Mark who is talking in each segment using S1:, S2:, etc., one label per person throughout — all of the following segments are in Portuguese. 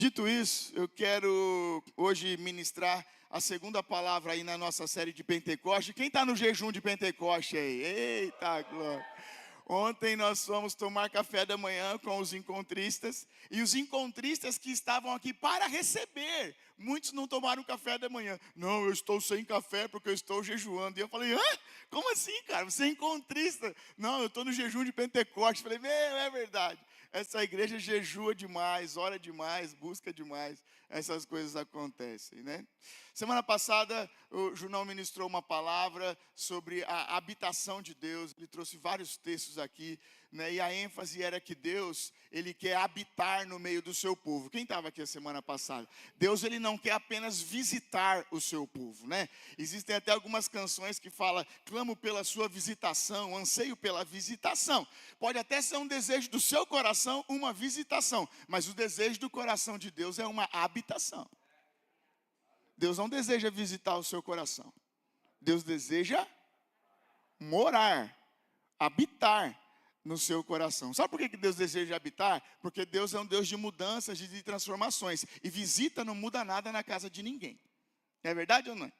S1: Dito isso, eu quero hoje ministrar a segunda palavra aí na nossa série de Pentecoste. Quem está no jejum de Pentecoste aí? Eita glória! Ontem nós fomos tomar café da manhã com os encontristas. E os encontristas que estavam aqui para receber. Muitos não tomaram café da manhã. Não, eu estou sem café porque eu estou jejuando. E eu falei, hã? Como assim, cara? Você é encontrista? Não, eu estou no jejum de Pentecoste. Falei, meu, é verdade. Essa igreja jejua demais, ora demais, busca demais. Essas coisas acontecem, né? Semana passada, o Junão ministrou uma palavra sobre a habitação de Deus. Ele trouxe vários textos aqui, né? E a ênfase era que Deus, Ele quer habitar no meio do seu povo. Quem estava aqui a semana passada? Deus, Ele não quer apenas visitar o seu povo, né? Existem até algumas canções que falam, clamo pela sua visitação, anseio pela visitação. Pode até ser um desejo do seu coração, uma visitação. Mas o desejo do coração de Deus é uma habitação. Deus não deseja visitar o seu coração. Deus deseja morar, habitar no seu coração. Sabe por que Deus deseja habitar? Porque Deus é um Deus de mudanças e de transformações. E visita não muda nada na casa de ninguém. É verdade ou não é?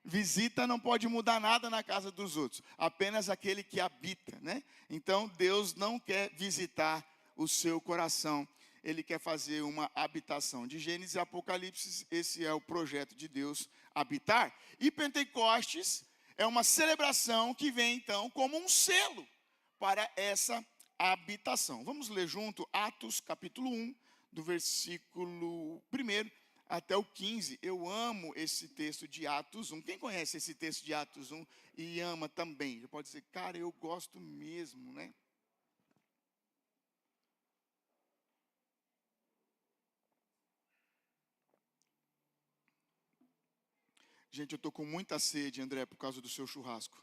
S1: Visita não pode mudar nada na casa dos outros. Apenas aquele que habita, né? Então Deus não quer visitar o seu coração. Ele quer fazer uma habitação. De Gênesis e Apocalipse, esse é o projeto de Deus, habitar. E Pentecostes é uma celebração que vem então como um selo para essa habitação. Vamos ler junto Atos capítulo 1, do versículo 1 até o 15. Eu amo esse texto de Atos 1. Quem conhece esse texto de Atos 1 e ama também? Já pode dizer, cara, eu gosto mesmo, né? Gente, eu estou com muita sede, André, por causa do seu churrasco.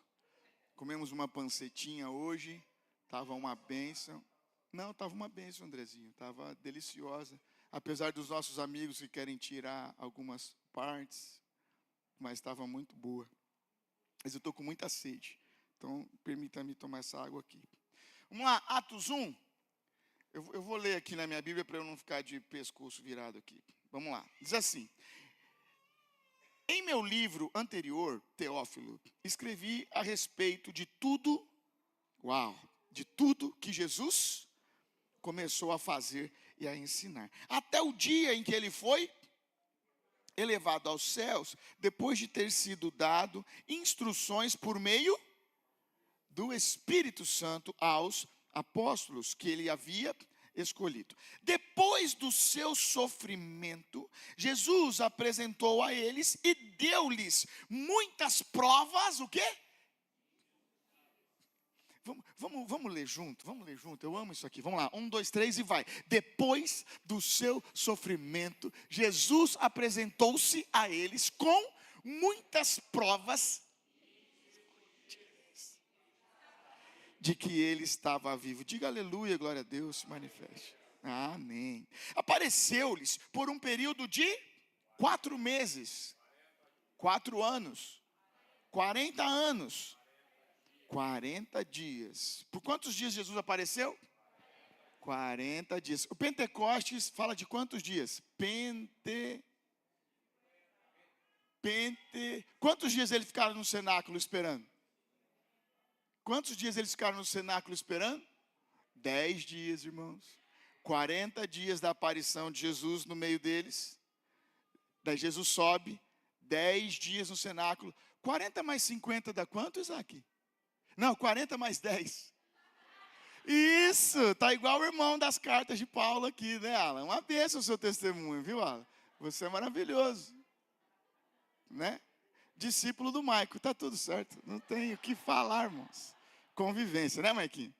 S1: Comemos uma pancetinha hoje, estava uma bênção. Não, estava uma bênção, Andrezinho, estava deliciosa. Apesar dos nossos amigos que querem tirar algumas partes, mas estava muito boa. Mas eu estou com muita sede, então permita-me tomar essa água aqui. Vamos lá, Atos 1. Eu vou ler aqui na minha Bíblia para eu não ficar de pescoço virado aqui. Vamos lá, diz assim. Em meu livro anterior, Teófilo, escrevi a respeito de tudo, de tudo que Jesus começou a fazer e a ensinar. Até o dia em que ele foi elevado aos céus, depois de ter sido dado instruções por meio do Espírito Santo aos apóstolos que ele havia escolhido. Depois do seu sofrimento, Jesus apresentou a eles e deu-lhes muitas provas, o quê? Vamos ler junto, eu amo isso aqui, vamos lá, 1, 2, 3 e vai. Depois do seu sofrimento, Jesus apresentou-se a eles com muitas provas de que ele estava vivo. Diga aleluia, glória a Deus, se manifeste. Amém. Apareceu-lhes por um período de 4 meses, 4 anos, 40 anos, 40 dias. Por quantos dias Jesus apareceu? 40 dias. O Pentecostes fala de quantos dias? Quantos dias eles ficaram no cenáculo esperando? Quantos dias eles ficaram no cenáculo esperando? 10 dias, irmãos. 40 dias da aparição de Jesus no meio deles. Daí Jesus sobe, 10 dias no cenáculo. 40 mais 50 dá quanto, Isaac? Não, 40 mais 10. Isso, tá igual o irmão das cartas de Paulo aqui, né, Alan? Uma bênção o seu testemunho, viu, Alan? Você é maravilhoso, né? Discípulo do Maico, tá tudo certo. Não tem o que falar, irmãos. Convivência, né, Maiquinho?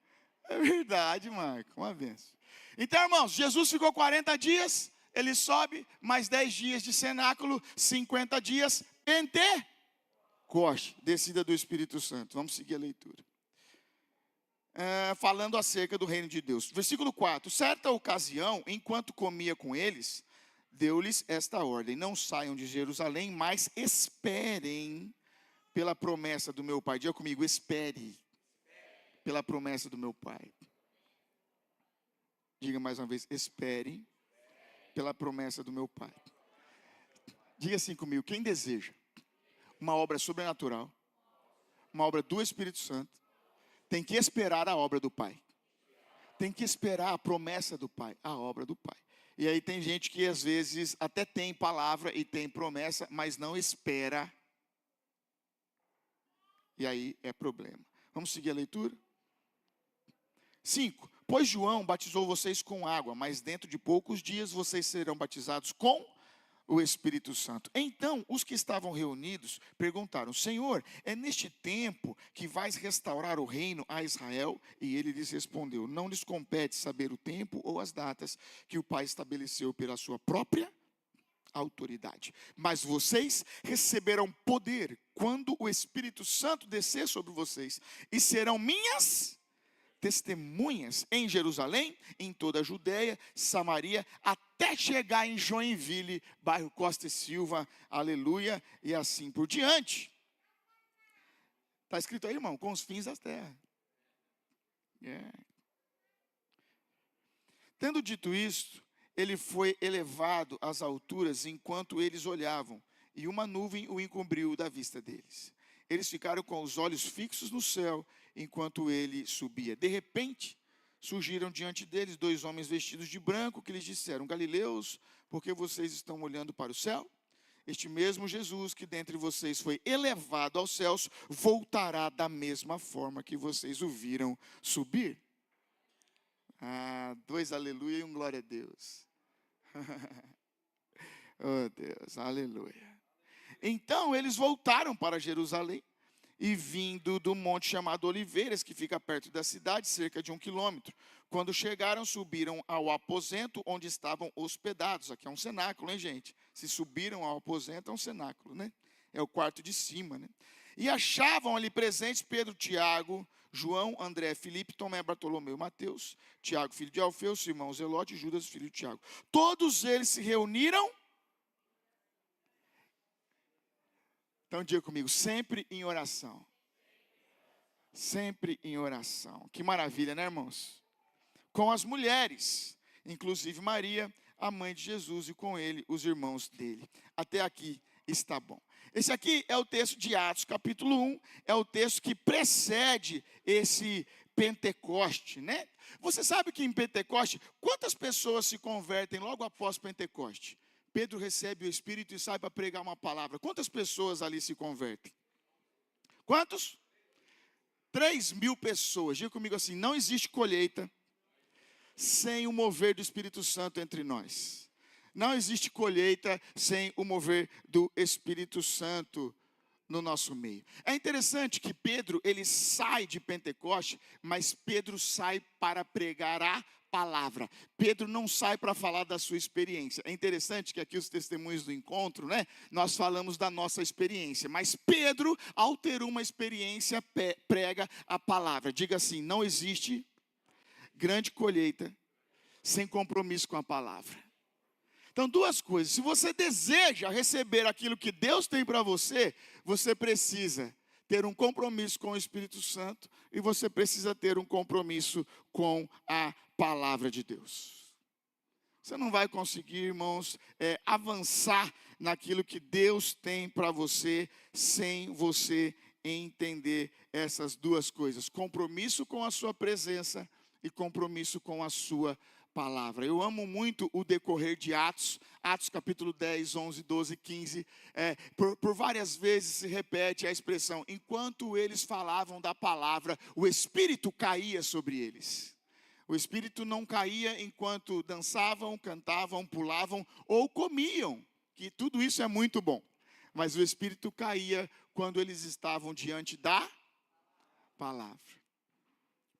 S1: É verdade, Maico, uma benção. Então, irmãos, Jesus ficou 40 dias, ele sobe, mais 10 dias de cenáculo, 50 dias, Pentecoste, descida do Espírito Santo. Vamos seguir a leitura. Falando acerca do reino de Deus. Versículo 4. Certa ocasião, enquanto comia com eles, deu-lhes esta ordem: não saiam de Jerusalém, mas esperem pela promessa do meu Pai. Diga comigo, espere pela promessa do meu Pai. Diga mais uma vez, espere pela promessa do meu Pai. Diga assim comigo: quem deseja uma obra sobrenatural, uma obra do Espírito Santo, tem que esperar a obra do Pai. Tem que esperar a promessa do Pai, a obra do Pai. E aí tem gente que às vezes até tem palavra e tem promessa, mas não espera. E aí é problema. Vamos seguir a leitura? 5. Pois João batizou vocês com água, mas dentro de poucos dias vocês serão batizados com o Espírito Santo. Então, os que estavam reunidos perguntaram: Senhor, é neste tempo que vais restaurar o reino a Israel? E ele lhes respondeu: não lhes compete saber o tempo ou as datas que o Pai estabeleceu pela sua própria autoridade. Mas vocês receberão poder quando o Espírito Santo descer sobre vocês, e serão minhas testemunhas em Jerusalém, em toda a Judéia, Samaria, até chegar em Joinville, bairro Costa e Silva, aleluia, e assim por diante. Está escrito aí, irmão, com os fins da terra. Tendo dito isto, ele foi elevado às alturas enquanto eles olhavam, e uma nuvem o encobriu da vista deles. Eles ficaram com os olhos fixos no céu, enquanto ele subia. De repente, surgiram diante deles 2 homens vestidos de branco, que lhes disseram: Galileus, por que vocês estão olhando para o céu? Este mesmo Jesus que dentre vocês foi elevado aos céus, voltará da mesma forma que vocês o viram subir. 2 aleluia e um glória a Deus. Oh Deus, aleluia. Então eles voltaram para Jerusalém, e vindo do monte chamado Oliveiras, que fica perto da cidade, cerca de 1 quilômetro. Quando chegaram, subiram ao aposento onde estavam hospedados. Aqui é um cenáculo, hein, gente? Se subiram ao aposento, é um cenáculo, né? É o quarto de cima, né? E achavam ali presentes Pedro, Tiago, João, André, Filipe, Tomé, Bartolomeu, Mateus, Tiago, filho de Alfeu, Simão, Zelote e Judas, filho de Tiago. Todos eles se reuniram. Então diga comigo: sempre em oração. Sempre em oração. Que maravilha, né, irmãos? Com as mulheres, inclusive Maria, a mãe de Jesus, e com ele os irmãos dele. Até aqui está bom. Esse aqui é o texto de Atos, capítulo 1, é o texto que precede esse Pentecoste, né? Você sabe que em Pentecoste, quantas pessoas se convertem logo após Pentecoste? Pedro recebe o Espírito e sai para pregar uma palavra. Quantas pessoas ali se convertem? Quantos? 3.000 pessoas. Diga comigo assim: não existe colheita sem o mover do Espírito Santo entre nós. Não existe colheita sem o mover do Espírito Santo no nosso meio. É interessante que Pedro, ele sai de Pentecoste, mas Pedro sai para pregar a palavra. Pedro não sai para falar da sua experiência. É interessante que aqui os testemunhos do encontro, né? Nós falamos da nossa experiência. Mas Pedro, ao ter uma experiência, prega a palavra. Diga assim: não existe grande colheita sem compromisso com a palavra. Então, 2 coisas. Se você deseja receber aquilo que Deus tem para você, você precisa ter um compromisso com o Espírito Santo, e você precisa ter um compromisso com a palavra de Deus. Você não vai conseguir, irmãos, avançar naquilo que Deus tem para você, sem você entender essas 2 coisas: compromisso com a sua presença e compromisso com a sua palavra. Eu amo muito o decorrer de Atos capítulo 10, 11, 12, 15. Por várias vezes se repete a expressão: enquanto eles falavam da palavra, o Espírito caía sobre eles. O Espírito não caía enquanto dançavam, cantavam, pulavam ou comiam, que tudo isso é muito bom. Mas o Espírito caía quando eles estavam diante da palavra.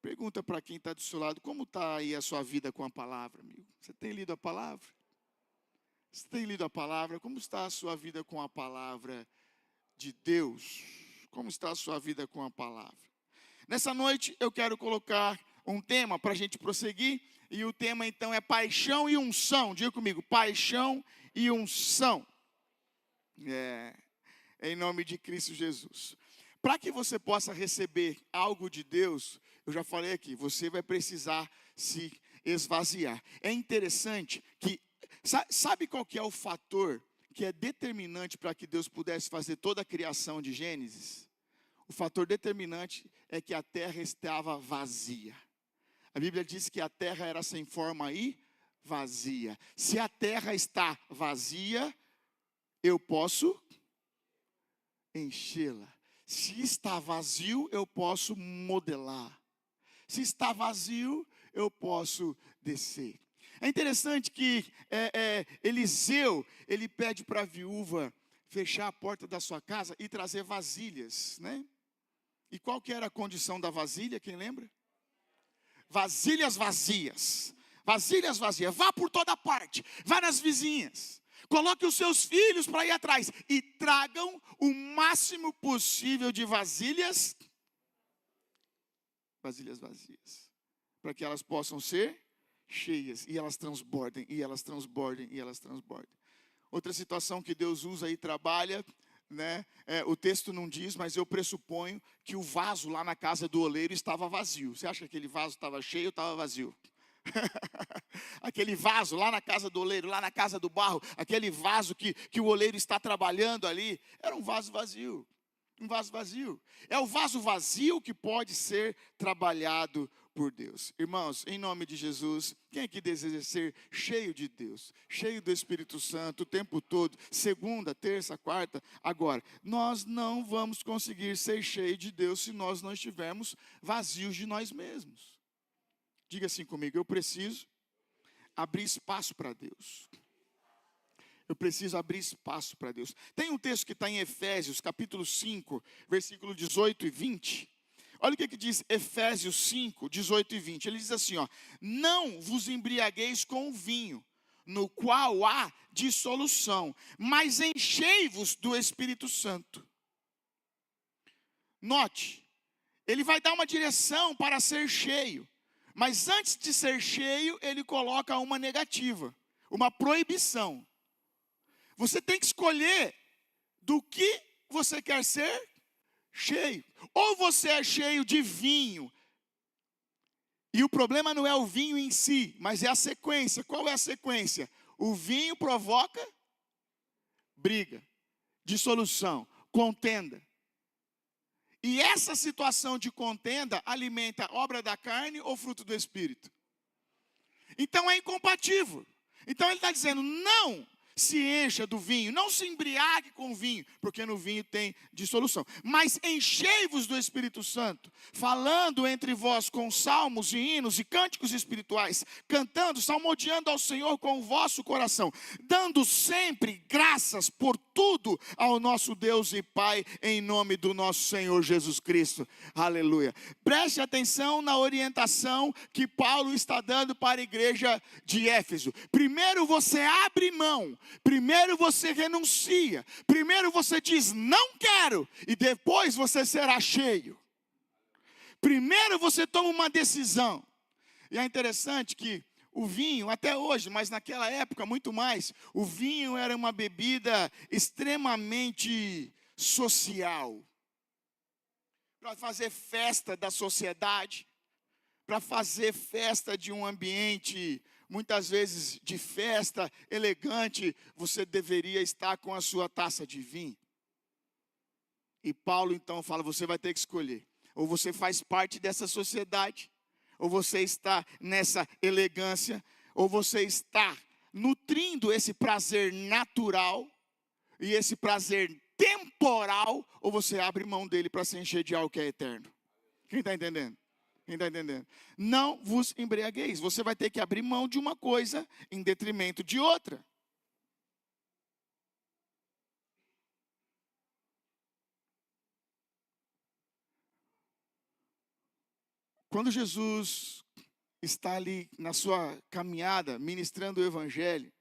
S1: Pergunta para quem está do seu lado: como está aí a sua vida com a palavra, amigo? Você tem lido a palavra? Você tem lido a palavra? Como está a sua vida com a palavra de Deus? Como está a sua vida com a palavra? Nessa noite eu quero colocar um tema para a gente prosseguir. E o tema então é paixão e unção. Diga comigo: paixão e unção. Em nome de Cristo Jesus. Para que você possa receber algo de Deus, eu já falei aqui, você vai precisar se esvaziar. É interessante que Sabe qual que é o fator que é determinante para que Deus pudesse fazer toda a criação de Gênesis? O fator determinante é que a terra estava vazia. A Bíblia diz que a terra era sem forma e vazia. Se a terra está vazia, eu posso enchê-la. Se está vazio, eu posso modelar. Se está vazio, eu posso descer. É interessante que Eliseu, ele pede para a viúva fechar a porta da sua casa e trazer vasilhas, né? E qual que era a condição da vasilha, quem lembra? Vasilhas vazias. Vasilhas vazias. Vá por toda parte. Vá nas vizinhas. Coloque os seus filhos para ir atrás. E tragam o máximo possível de vasilhas. Vasilhas vazias. Para que elas possam ser cheias. E elas transbordem. E elas transbordem. E elas transbordem. Outra situação que Deus usa e trabalha, né? O texto não diz, mas eu pressuponho que o vaso lá na casa do oleiro estava vazio. Você acha que aquele vaso estava cheio ou estava vazio? Aquele vaso lá na casa do oleiro, lá na casa do barro, aquele vaso que o oleiro está trabalhando ali, era um vaso vazio. Um vaso vazio. É o vaso vazio que pode ser trabalhado por Deus. Irmãos, em nome de Jesus, quem aqui deseja ser cheio de Deus, cheio do Espírito Santo o tempo todo, segunda, terça, quarta? Agora, nós não vamos conseguir ser cheios de Deus se nós não estivermos vazios de nós mesmos. Diga assim comigo: eu preciso abrir espaço para Deus. Eu preciso abrir espaço para Deus. Tem um texto que está em Efésios, capítulo 5, versículo 18 e 20. Olha o que diz Efésios 5, 18 e 20. Ele diz assim, ó: não vos embriagueis com o vinho, no qual há dissolução, mas enchei-vos do Espírito Santo. Note, ele vai dar uma direção para ser cheio. Mas antes de ser cheio, ele coloca uma negativa, uma proibição. Você tem que escolher do que você quer ser cheio. Ou você é cheio de vinho, e o problema não é o vinho em si, mas é a sequência. Qual é a sequência? O vinho provoca briga, dissolução, contenda. E essa situação de contenda alimenta a obra da carne ou fruto do Espírito? Então é incompatível. Então ele está dizendo, não se encha do vinho, não se embriague com o vinho, porque no vinho tem dissolução. Mas enchei-vos do Espírito Santo, falando entre vós com salmos e hinos e cânticos espirituais, cantando, salmodiando ao Senhor com o vosso coração, dando sempre graças por tudo ao nosso Deus e Pai, em nome do nosso Senhor Jesus Cristo. Aleluia. Preste atenção na orientação que Paulo está dando para a igreja de Éfeso. Primeiro você abre mão, primeiro você renuncia, primeiro você diz não quero, e depois você será cheio. Primeiro você toma uma decisão. E é interessante que o vinho, até hoje, mas naquela época muito mais, o vinho era uma bebida extremamente social. Para fazer festa da sociedade, para fazer festa de um ambiente, muitas vezes de festa elegante, você deveria estar com a sua taça de vinho. E Paulo então fala, você vai ter que escolher. Ou você faz parte dessa sociedade, ou você está nessa elegância, ou você está nutrindo esse prazer natural e esse prazer temporal, ou você abre mão dele para se encher de algo que é eterno. Quem está entendendo? Quem está entendendo? Não vos embriagueis. Você vai ter que abrir mão de uma coisa em detrimento de outra. Quando Jesus está ali na sua caminhada, ministrando o Evangelho,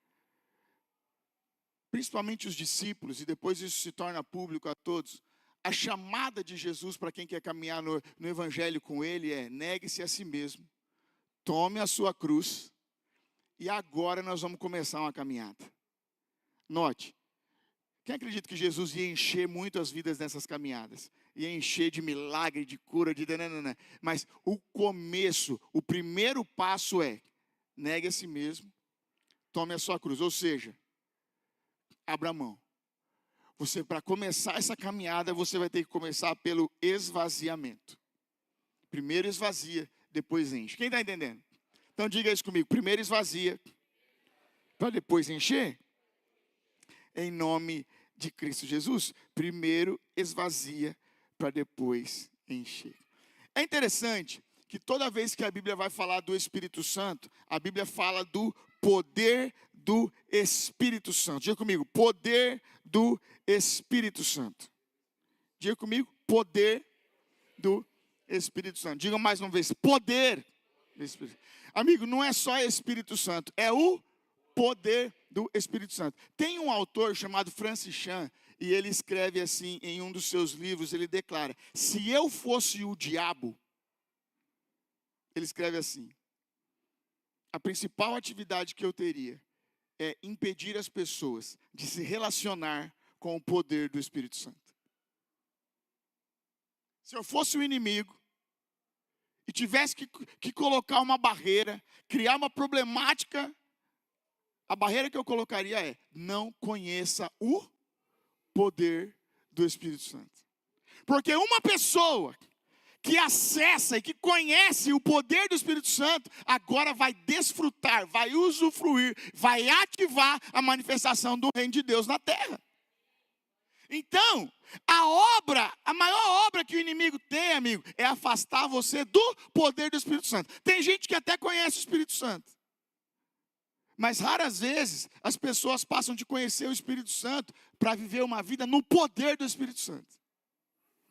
S1: principalmente os discípulos, e depois isso se torna público a todos, a chamada de Jesus para quem quer caminhar no Evangelho com Ele é: negue-se a si mesmo, tome a sua cruz, e agora nós vamos começar uma caminhada. Note, quem acredita que Jesus ia encher muito as vidas nessas caminhadas? Ia encher de milagre, de cura, de dananana. Mas o começo, o primeiro passo é: negue a si mesmo, tome a sua cruz. Ou seja, abra mão. Você, para começar essa caminhada, você vai ter que começar pelo esvaziamento. Primeiro esvazia, depois enche. Quem está entendendo? Então diga isso comigo. Primeiro esvazia, para depois encher. Em nome de Cristo Jesus. Primeiro esvazia, para depois encher. É interessante que toda vez que a Bíblia vai falar do Espírito Santo, a Bíblia fala do poder do Espírito Santo. Diga comigo, poder do Espírito Santo. Diga comigo, poder do Espírito Santo. Diga mais uma vez, poder do Espírito Santo. Amigo, não é só Espírito Santo, é o poder do Espírito Santo. Tem um autor chamado Francis Chan, e ele escreve assim em um dos seus livros, ele declara: se eu fosse o diabo, ele escreve assim: a principal atividade que eu teria é impedir as pessoas de se relacionar com o poder do Espírito Santo. Se eu fosse o inimigo e tivesse que colocar uma barreira, criar uma problemática, a barreira que eu colocaria é: não conheça o poder do Espírito Santo. Porque uma pessoa que acessa e que conhece o poder do Espírito Santo, agora vai desfrutar, vai usufruir, vai ativar a manifestação do reino de Deus na terra. Então, a maior obra que o inimigo tem, amigo, é afastar você do poder do Espírito Santo. Tem gente que até conhece o Espírito Santo, mas raras vezes as pessoas passam de conhecer o Espírito Santo para viver uma vida no poder do Espírito Santo.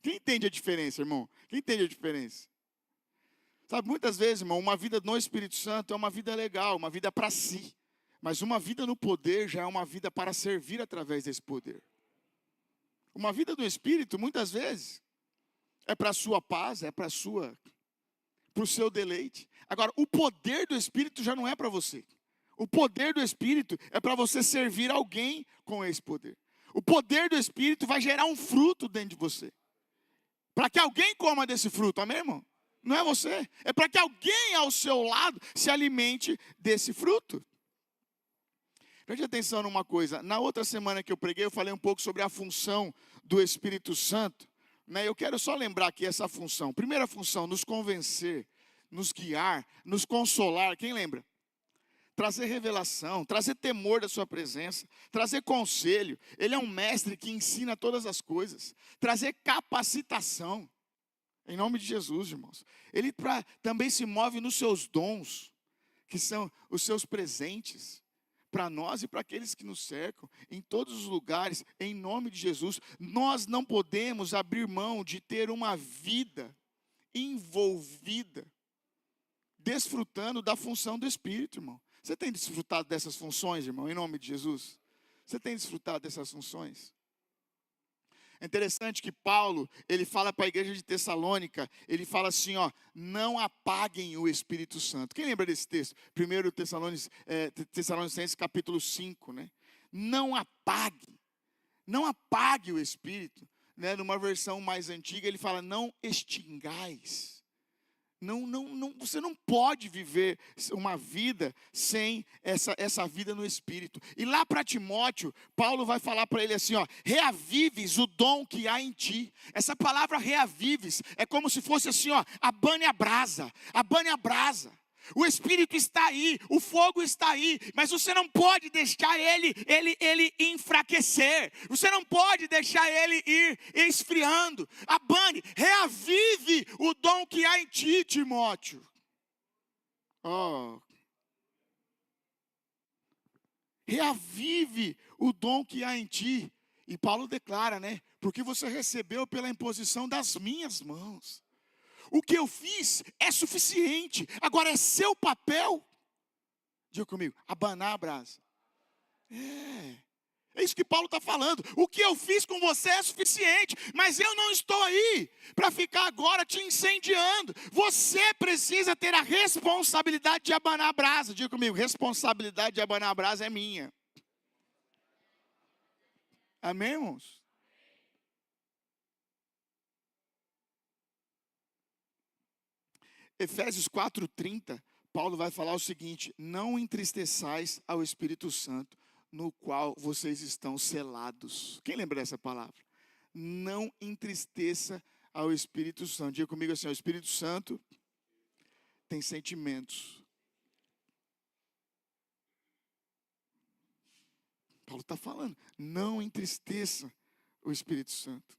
S1: Quem entende a diferença, irmão? Quem entende a diferença? Sabe, muitas vezes, irmão, uma vida no Espírito Santo é uma vida legal, uma vida para si. Mas uma vida no poder já é uma vida para servir através desse poder. Uma vida do Espírito, muitas vezes, é para a sua paz, é para o seu deleite. Agora, o poder do Espírito já não é para você. O poder do Espírito é para você servir alguém com esse poder. O poder do Espírito vai gerar um fruto dentro de você. Para que alguém coma desse fruto, amém, irmão? Não é você. É para que alguém ao seu lado se alimente desse fruto. Preste atenção numa coisa. Na outra semana que eu preguei, eu falei um pouco sobre a função do Espírito Santo. Né? Eu quero só lembrar aqui essa função. Primeira função, nos convencer, nos guiar, nos consolar. Quem lembra? Trazer revelação, trazer temor da sua presença, trazer conselho. Ele é um mestre que ensina todas as coisas. Trazer capacitação. Em nome de Jesus, irmãos. Ele também se move nos seus dons, que são os seus presentes, para nós e para aqueles que nos cercam, em todos os lugares, em nome de Jesus. Nós não podemos abrir mão de ter uma vida envolvida, desfrutando da função do Espírito, irmão. Você tem desfrutado dessas funções, irmão, em nome de Jesus? Você tem desfrutado dessas funções? É interessante que Paulo, ele fala para a igreja de Tessalônica, ele fala assim, ó: não apaguem o Espírito Santo. Quem lembra desse texto? 1 Tessalonicenses capítulo 5, né? Não apague o Espírito, né? Numa versão mais antiga, ele fala: não extingais. Você não pode viver uma vida sem essa vida no Espírito. E lá para Timóteo, Paulo vai falar para ele assim, ó: reavives o dom que há em ti. Essa palavra reavives é como se fosse assim, ó: abane a brasa, abane a brasa. O Espírito está aí, o fogo está aí, mas você não pode deixar ele enfraquecer. Você não pode deixar ele ir esfriando. Abane, reavive o dom que há em ti, Timóteo. Reavive o dom que há em ti. E Paulo declara, né? Porque você recebeu pela imposição das minhas mãos. O que eu fiz é suficiente. Agora é seu papel. Diga comigo, abanar a brasa. É isso que Paulo está falando. O que eu fiz com você é suficiente. Mas eu não estou aí para ficar agora te incendiando. Você precisa ter a responsabilidade de abanar a brasa. Diga comigo, responsabilidade de abanar a brasa é minha. Amém, irmãos? Efésios 4:30, Paulo vai falar o seguinte: não entristeçais ao Espírito Santo, no qual vocês estão selados. Quem lembra dessa palavra? Não entristeça ao Espírito Santo. Diga comigo assim: o Espírito Santo tem sentimentos. Paulo está falando, não entristeça o Espírito Santo.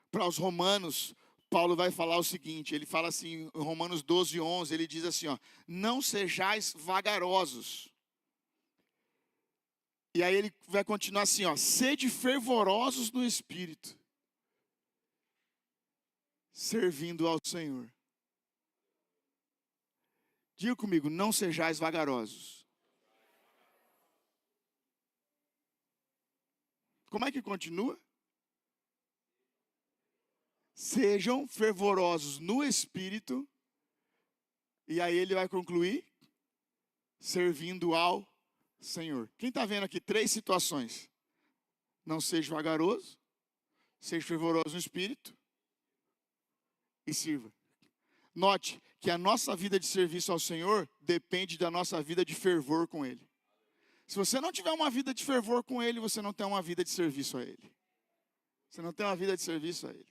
S1: Para os romanos, Paulo vai falar o seguinte, ele fala assim, em Romanos 12, 11, ele diz assim, ó, não sejais vagarosos. E aí ele vai continuar assim, ó, sede fervorosos no Espírito, servindo ao Senhor. Diga comigo, não sejais vagarosos. Como é que continua? Sejam fervorosos no Espírito. E aí ele vai concluir, servindo ao Senhor. Quem está vendo aqui 3 situações? Não seja vagaroso, seja fervoroso no Espírito e sirva. Note que a nossa vida de serviço ao Senhor depende da nossa vida de fervor com Ele. Se você não tiver uma vida de fervor com Ele, você não tem uma vida de serviço a Ele. Você não tem uma vida de serviço a Ele.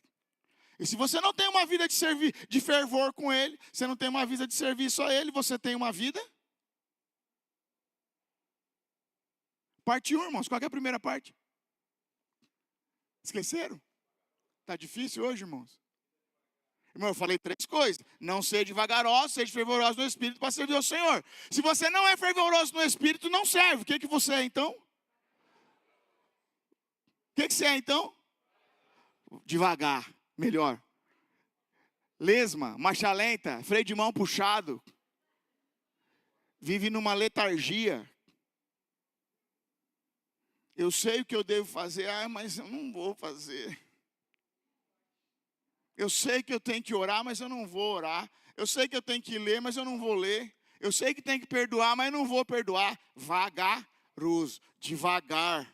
S1: E se você não tem uma vida de fervor com Ele, você não tem uma vida de serviço a Ele, você tem uma vida... Parte 1, irmãos. Qual é a primeira parte? Esqueceram? Está difícil hoje, irmãos? Irmão, eu falei 3 coisas. Não seja vagaroso, seja fervoroso no Espírito para servir ao Senhor. Se você não é fervoroso no Espírito, não serve. O que você é, então? O que você é, então? Devagar, melhor. Lesma, marcha lenta, freio de mão puxado. Vive numa letargia. Eu sei o que eu devo fazer, mas eu não vou fazer. Eu sei que eu tenho que orar, mas eu não vou orar. Eu sei que eu tenho que ler, mas eu não vou ler. Eu sei que tenho que perdoar, mas eu não vou perdoar. Vagaroso, devagar.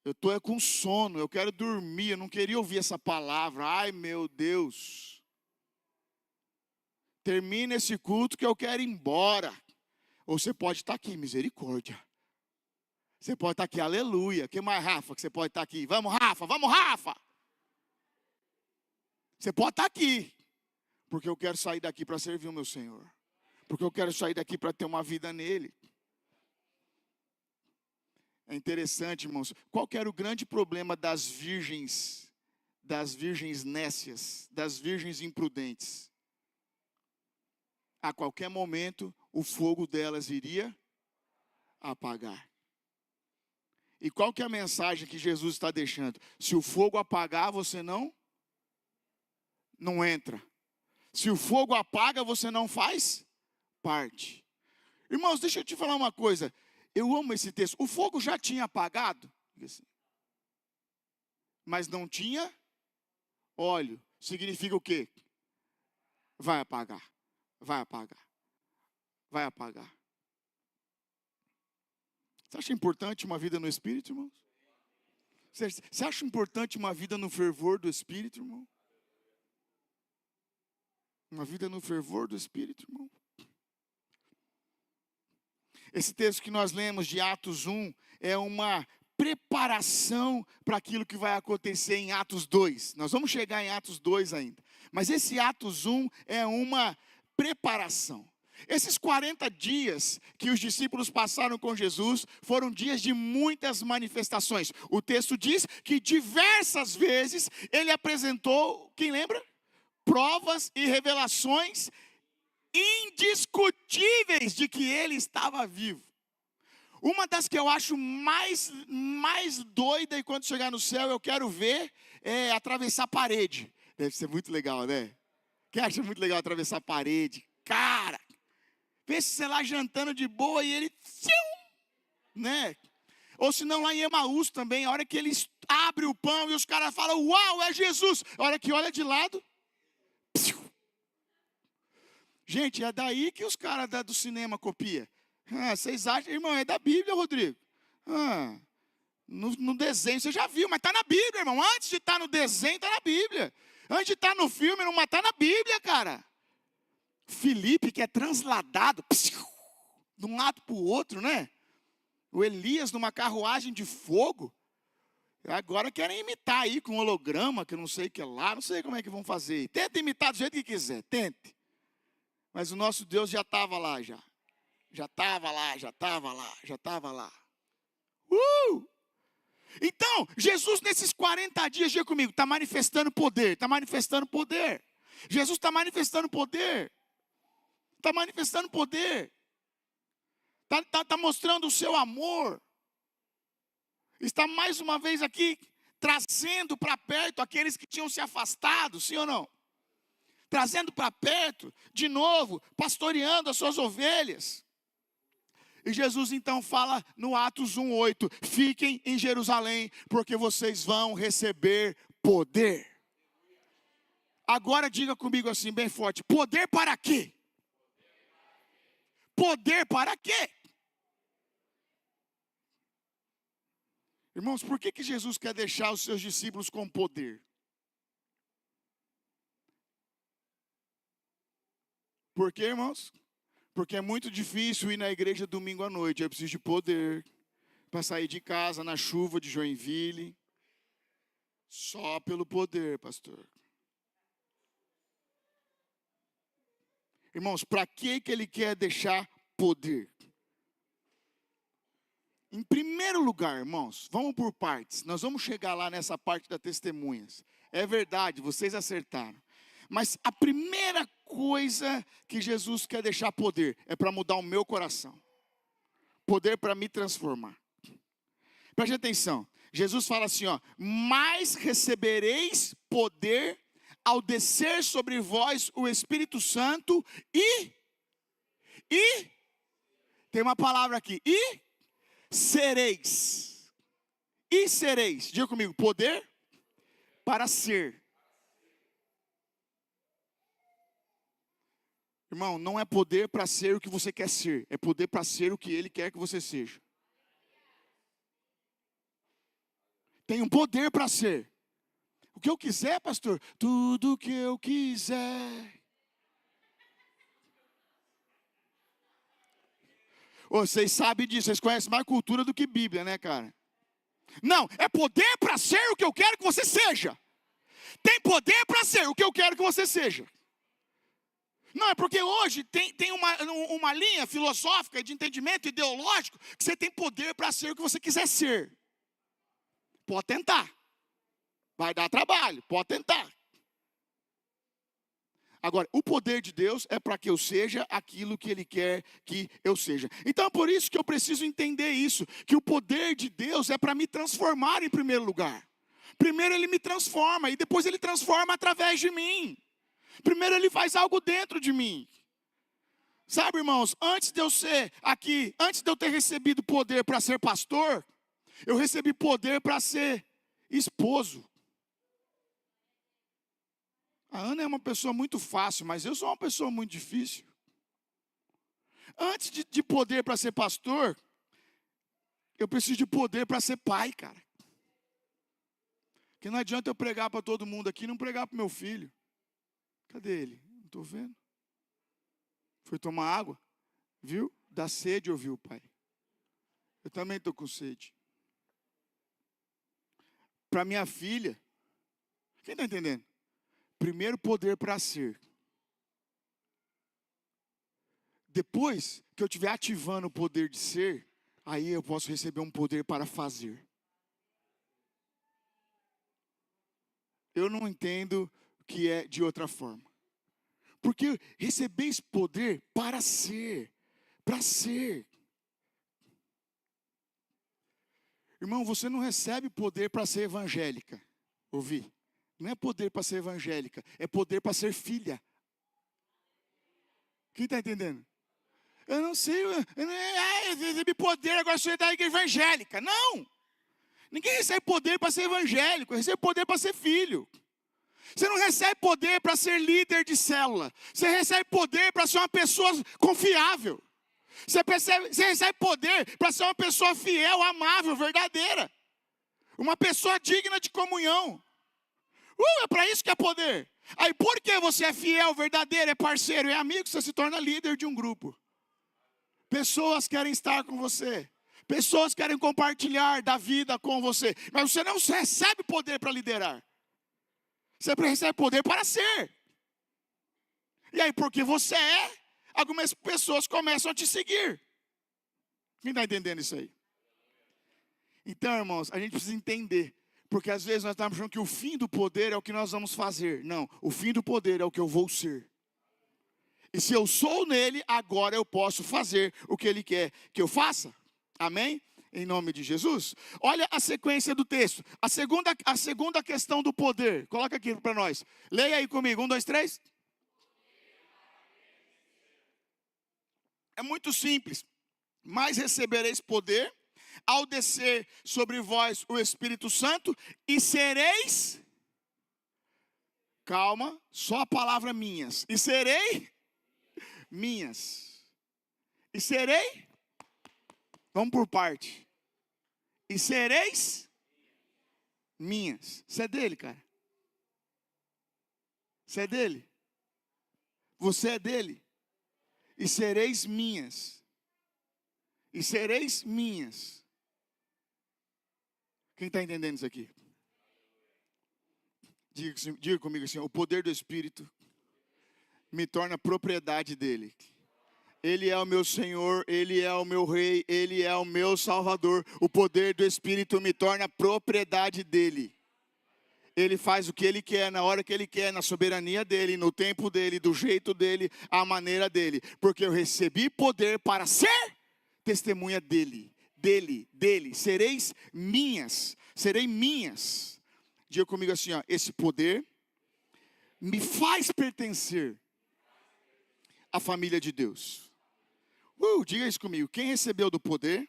S1: Eu estou com sono, eu quero dormir, eu não queria ouvir essa palavra. Ai, meu Deus. Termina esse culto que eu quero ir embora. Ou você pode estar aqui, misericórdia. Você pode estar aqui, aleluia. Que mais, Rafa, que você pode estar aqui? Vamos, Rafa, vamos, Rafa. Você pode estar aqui. Porque eu quero sair daqui para servir o meu Senhor. Porque eu quero sair daqui para ter uma vida nele. É interessante, irmãos. Qual que era o grande problema das virgens nécias, das virgens imprudentes? A qualquer momento, o fogo delas iria apagar. E qual que é a mensagem que Jesus está deixando? Se o fogo apagar, você não entra. Se o fogo apaga, você não faz parte. Irmãos, deixa eu te falar uma coisa. Eu amo esse texto. O fogo já tinha apagado, mas não tinha óleo. Significa o quê? Vai apagar. Vai apagar. Vai apagar. Você acha importante uma vida no Espírito, irmãos? Você acha importante uma vida no fervor do Espírito, irmão? Uma vida no fervor do Espírito, irmão? Esse texto que nós lemos de Atos 1 é uma preparação para aquilo que vai acontecer em Atos 2. Nós vamos chegar em Atos 2 ainda. Mas esse Atos 1 é uma preparação. Esses 40 dias que os discípulos passaram com Jesus foram dias de muitas manifestações. O texto diz que diversas vezes ele apresentou, quem lembra? Provas e revelações indiscutíveis de que ele estava vivo. Uma das que eu acho mais doida, e quando chegar no céu eu quero ver, é atravessar a parede. Deve ser muito legal, né? Quem acha muito legal atravessar a parede? Cara, pensa você lá jantando de boa e ele, né? Ou se não lá em Emaús também, a hora que ele abre o pão e os caras falam, uau, é Jesus. A hora que olha de lado, gente, é daí que os caras do cinema copiam. Vocês acham, irmão, é da Bíblia, Rodrigo. No desenho, você já viu, mas está na Bíblia, irmão. Antes de estar no desenho, está na Bíblia. Antes de estar no filme, não matar na Bíblia, cara. Filipe, que é transladado de um lado para o outro, né? O Elias numa carruagem de fogo. Agora querem imitar aí com holograma, que eu não sei o que é lá, não sei como é que vão fazer. Tenta imitar do jeito que quiser, tente. Mas o nosso Deus já estava lá, já. Já estava lá, já estava lá, já estava lá. Então, Jesus nesses 40 dias, diga comigo, está manifestando poder, está manifestando poder. Jesus está manifestando poder. Está manifestando poder. Está mostrando o seu amor. Está mais uma vez aqui, trazendo para perto aqueles que tinham se afastado, sim ou não? Trazendo para perto, de novo, pastoreando as suas ovelhas. E Jesus então fala no Atos 1:8, fiquem em Jerusalém, porque vocês vão receber poder. Agora diga comigo assim, bem forte, poder para quê? Poder para quê? Irmãos, por que Jesus quer deixar os seus discípulos com poder? Por quê, irmãos? Porque é muito difícil ir na igreja domingo à noite. Eu preciso de poder para sair de casa na chuva de Joinville. Só pelo poder, pastor. Irmãos, para que ele quer deixar poder? Em primeiro lugar, irmãos, vamos por partes. Nós vamos chegar lá nessa parte das testemunhas. É verdade, vocês acertaram. Mas a primeira coisa que Jesus quer deixar poder é para mudar o meu coração. Poder para me transformar. Preste atenção. Jesus fala assim, ó, mas recebereis poder ao descer sobre vós o Espírito Santo e tem uma palavra aqui, sereis. E sereis. Diga comigo, poder para ser. Irmão, não é poder para ser o que você quer ser. É poder para ser o que Ele quer que você seja. Tem um poder para ser. O que eu quiser, pastor? Tudo o que eu quiser. Vocês sabem disso, vocês conhecem mais cultura do que Bíblia, né, cara? Não, é poder para ser o que eu quero que você seja. Tem poder para ser o que eu quero que você seja. Não, é porque hoje tem uma linha filosófica de entendimento ideológico que você tem poder para ser o que você quiser ser. Pode tentar. Vai dar trabalho, pode tentar. Agora, o poder de Deus é para que eu seja aquilo que Ele quer que eu seja. Então, é por isso que eu preciso entender isso, que o poder de Deus é para me transformar em primeiro lugar. Primeiro Ele me transforma e depois Ele transforma através de mim. Primeiro Ele faz algo dentro de mim. Sabe, irmãos, antes de eu ser aqui, antes de eu ter recebido poder para ser pastor, eu recebi poder para ser esposo. A Ana é uma pessoa muito fácil, mas eu sou uma pessoa muito difícil. Antes de poder para ser pastor, eu preciso de poder para ser pai, cara. Porque não adianta eu pregar para todo mundo aqui e não pregar para meu filho. Cadê ele? Não estou vendo. Foi tomar água, viu? Dá sede, ouviu, pai? Eu também estou com sede. Para minha filha, quem está entendendo? Primeiro poder para ser. Depois que eu estiver ativando o poder de ser, aí eu posso receber um poder para fazer. Eu não entendo que é de outra forma. Porque receber esse poder para ser. Para ser. Irmão, você não recebe poder para ser evangélica. Ouvi? Não é poder para ser evangélica, é poder para ser filha. Quem está entendendo? Eu não sei, eu recebi poder, agora sou da igreja evangélica. Não! Ninguém recebe poder para ser evangélico, recebe poder para ser filho. Você não recebe poder para ser líder de célula. Você recebe poder para ser uma pessoa confiável. Você recebe poder para ser uma pessoa fiel, amável, verdadeira. Uma pessoa digna de comunhão. É para isso que é poder. Aí porque você é fiel, verdadeiro, é parceiro, é amigo, você se torna líder de um grupo. Pessoas querem estar com você. Pessoas querem compartilhar da vida com você. Mas você não recebe poder para liderar. Você recebe poder para ser. E aí, porque você é, algumas pessoas começam a te seguir. Quem está entendendo isso aí? Então, irmãos, a gente precisa entender. Porque às vezes nós estamos achando que o fim do poder é o que nós vamos fazer. Não, o fim do poder é o que eu vou ser. E se eu sou nele, agora eu posso fazer o que ele quer que eu faça. Amém? Em nome de Jesus. Olha a sequência do texto. A segunda questão do poder. Coloca aqui para nós. Leia aí comigo. 1, 2, 3. É muito simples. Mas recebereis poder ao descer sobre vós o Espírito Santo e sereis... Calma, só a palavra minhas. E serei minhas. E serei... Vamos por parte. E sereis minhas. Você é dele, cara. Você é dele. Você é dele. E sereis minhas. E sereis minhas. Quem está entendendo isso aqui? Diga comigo assim: o poder do Espírito me torna propriedade dele. Ele é o meu Senhor, Ele é o meu Rei, Ele é o meu Salvador. O poder do Espírito me torna propriedade dele. Ele faz o que Ele quer, na hora que Ele quer, na soberania dEle, no tempo dEle, do jeito dEle, à maneira dEle. Porque eu recebi poder para ser testemunha dEle. Dele. Sereis minhas. Serei minhas. Diga comigo assim, ó: esse poder me faz pertencer à família de Deus. Diga isso comigo. Quem recebeu do poder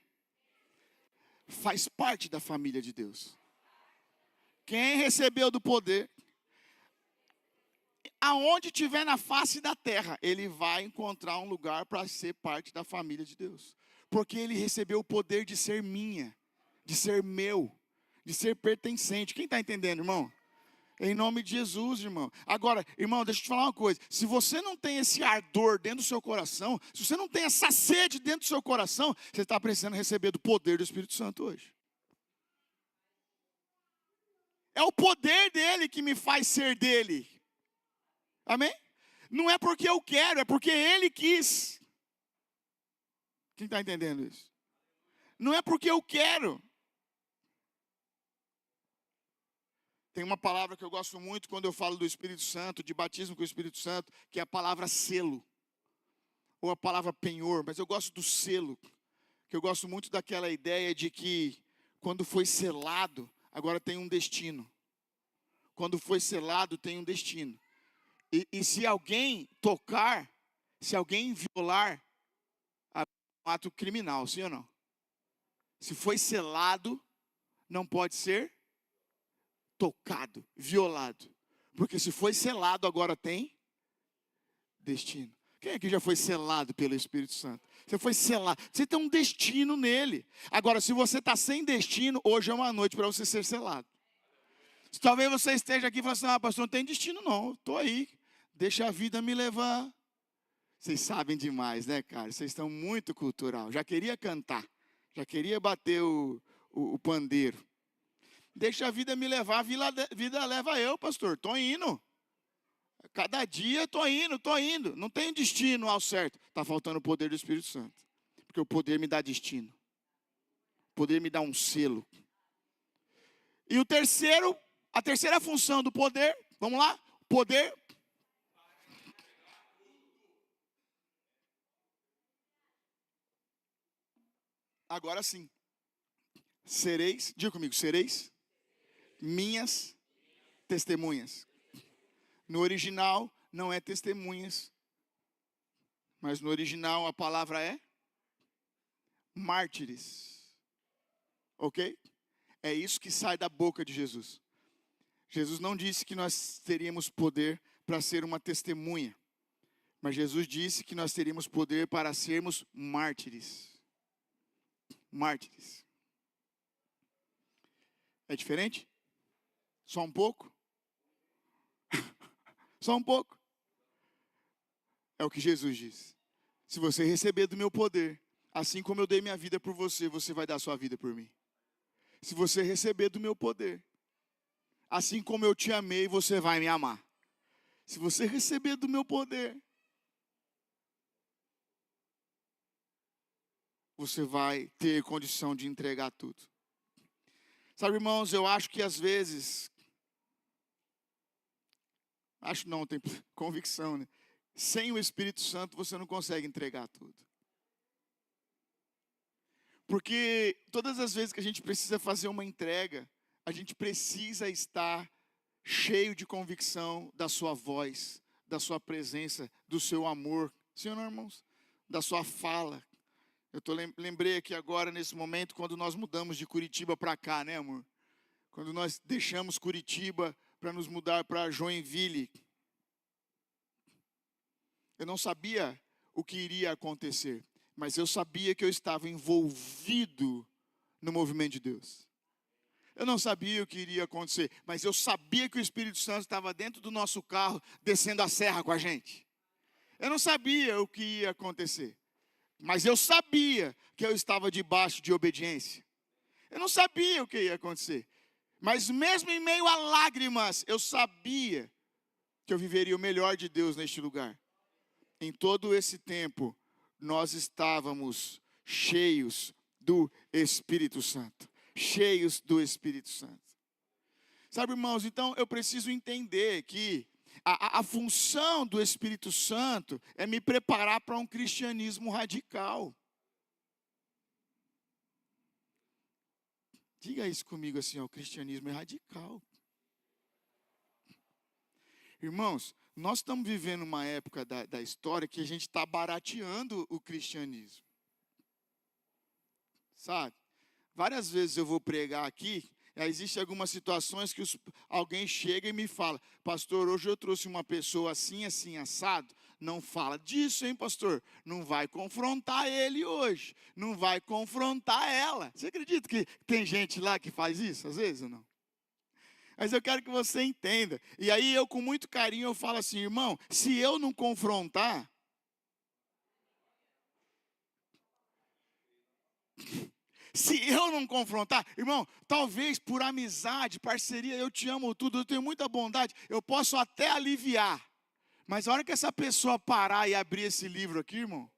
S1: faz parte da família de Deus. Quem recebeu do poder, aonde estiver na face da terra, ele vai encontrar um lugar para ser parte da família de Deus. Porque ele recebeu o poder de ser minha, de ser meu, de ser pertencente. Quem está entendendo, irmão? Em nome de Jesus, irmão. Agora, irmão, deixa eu te falar uma coisa. Se você não tem esse ardor dentro do seu coração, se você não tem essa sede dentro do seu coração, você está precisando receber do poder do Espírito Santo hoje. É o poder dele que me faz ser dele. Amém? Não é porque eu quero, é porque ele quis. Quem está entendendo isso? Não é porque eu quero. Tem uma palavra que eu gosto muito quando eu falo do Espírito Santo, de batismo com o Espírito Santo, que é a palavra selo, ou a palavra penhor, mas eu gosto do selo, que eu gosto muito daquela ideia de que quando foi selado, agora tem um destino. Quando foi selado, tem um destino. E se alguém tocar, se alguém violar, é um ato criminal, sim ou não? Se foi selado, não pode ser tocado, violado. Porque se foi selado, agora tem destino. Quem aqui já foi selado pelo Espírito Santo? Você foi selado. Você tem um destino nele. Agora, se você está sem destino, hoje é uma noite para você ser selado. Talvez você esteja aqui e fale assim: pastor, não tem destino não. Estou aí. Deixa a vida me levar. Vocês sabem demais, né, cara? Vocês estão muito cultural. Já queria cantar. Já queria bater o pandeiro. Deixa a vida me levar, a vida leva eu, pastor. Estou indo. Cada dia estou indo. Não tem destino ao certo. Está faltando o poder do Espírito Santo. Porque o poder me dá destino. O poder me dá um selo. E a terceira função do poder, vamos lá? Poder. Agora sim. Sereis, diga comigo, sereis minhas testemunhas. No original não é testemunhas, mas no original a palavra é mártires. Ok? É isso que sai da boca de Jesus. Jesus não disse que nós teríamos poder para ser uma testemunha, mas Jesus disse que nós teríamos poder para sermos mártires. Mártires. É diferente? Só um pouco? Só um pouco. É o que Jesus disse. Se você receber do meu poder, assim como eu dei minha vida por você, você vai dar sua vida por mim. Se você receber do meu poder, assim como eu te amei, você vai me amar. Se você receber do meu poder, você vai ter condição de entregar tudo. Sabe, irmãos, eu acho que às vezes, acho não, tem convicção, né? Sem o Espírito Santo você não consegue entregar tudo. Porque todas as vezes que a gente precisa fazer uma entrega, a gente precisa estar cheio de convicção da sua voz, da sua presença, do seu amor. Sim ou não, irmãos? Da sua fala. Lembrei aqui agora, nesse momento, quando nós mudamos de Curitiba para cá, né, amor? Quando nós deixamos Curitiba para nos mudar para Joinville. Eu não sabia o que iria acontecer, mas eu sabia que eu estava envolvido no movimento de Deus. Eu não sabia o que iria acontecer, mas eu sabia que o Espírito Santo estava dentro do nosso carro, descendo a serra com a gente. Eu não sabia o que ia acontecer, mas eu sabia que eu estava debaixo de obediência. Eu não sabia o que ia acontecer, mas mesmo em meio a lágrimas, eu sabia que eu viveria o melhor de Deus neste lugar. Em todo esse tempo, nós estávamos cheios do Espírito Santo. Cheios do Espírito Santo. Sabe, irmãos, então eu preciso entender que a função do Espírito Santo é me preparar para um cristianismo radical. Diga isso comigo assim, ó, o cristianismo é radical. Irmãos, nós estamos vivendo uma época da história que a gente está barateando o cristianismo. Sabe? Várias vezes eu vou pregar aqui, existem algumas situações que alguém chega e me fala, pastor, hoje eu trouxe uma pessoa assim, assim, assado. Não fala disso, hein, pastor? Não vai confrontar ele hoje. Não vai confrontar ela. Você acredita que tem gente lá que faz isso, às vezes ou não? Mas eu quero que você entenda. E aí eu, com muito carinho, eu falo assim, irmão, se eu não confrontar, se eu não confrontar, irmão, talvez por amizade, parceria, eu te amo tudo, eu tenho muita bondade, eu posso até aliviar. Mas a hora que essa pessoa parar e abrir esse livro aqui, irmão,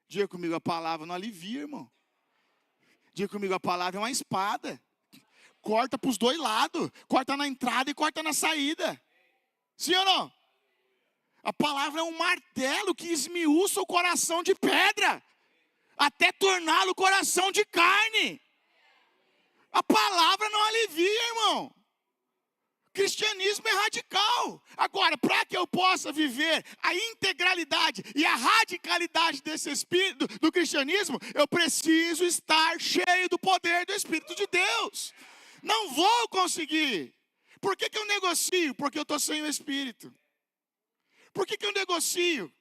S1: diga comigo, a palavra não alivia, irmão. Diga comigo, a palavra é uma espada. Corta para os dois lados. Corta na entrada e corta na saída. Sim ou não? A palavra é um martelo que esmiuça o coração de pedra, até torná-lo coração de carne. A palavra não alivia, irmão. Cristianismo é radical. Agora, para que eu possa viver a integralidade e a radicalidade desse espírito do cristianismo, eu preciso estar cheio do poder do Espírito de Deus. Não vou conseguir. Por que eu negocio? Porque eu estou sem o Espírito. Por que eu negocio?